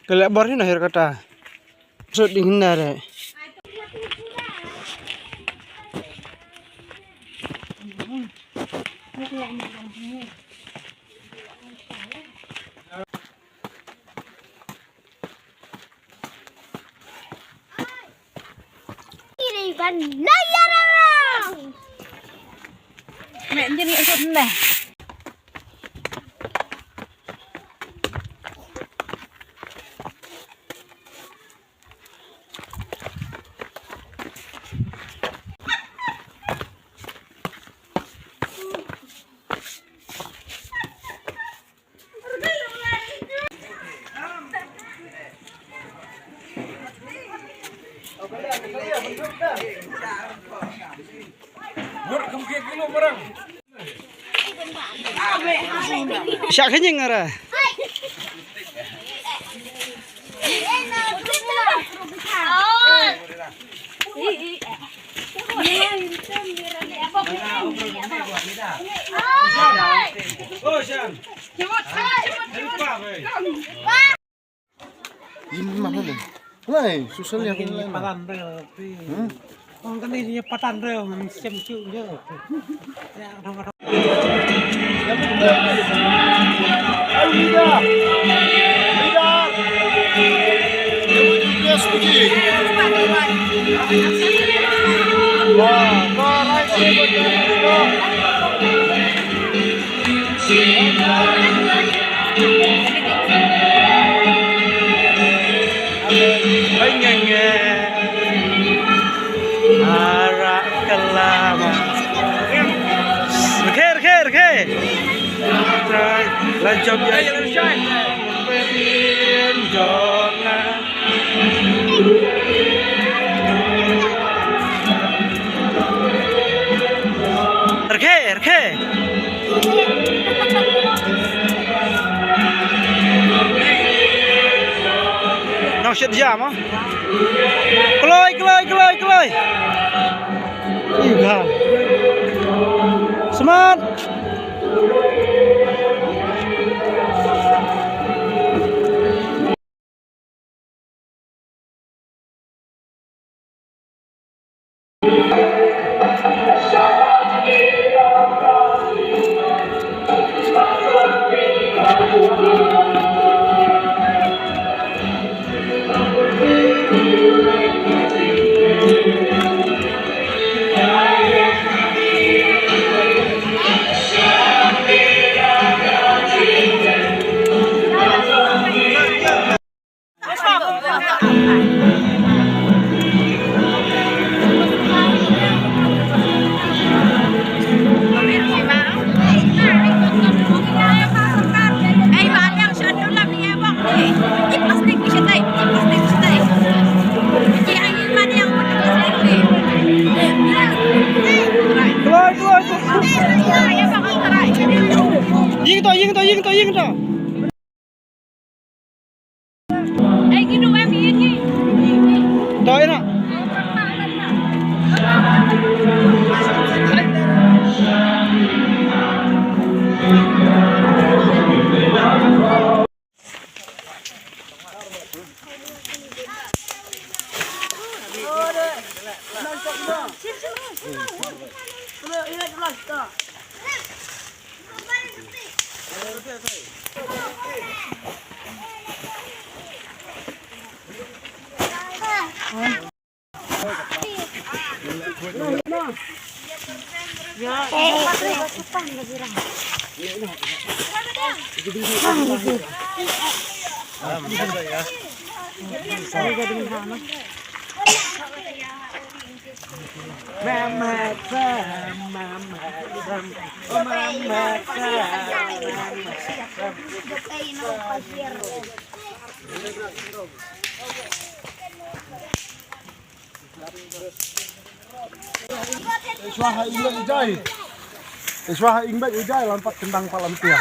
Kelak ni nahir kata. Sud dihindar deh. Ikan layar orang. Mek jadi ikut nih. Siapa kenyang ara? Ini mana nih? Lai, susah lihat ini Patan rel, orang kan ini patan rel, macam cuci je. Arak kelama. Oke. Lanjut ya. Pedin jona. Oke. Nong shit jam ah. Keloi. Iya. Semangat.ยิng to. Gino em ini. Doy na. Iswaha ingbak ujai lompat kentang palam tia.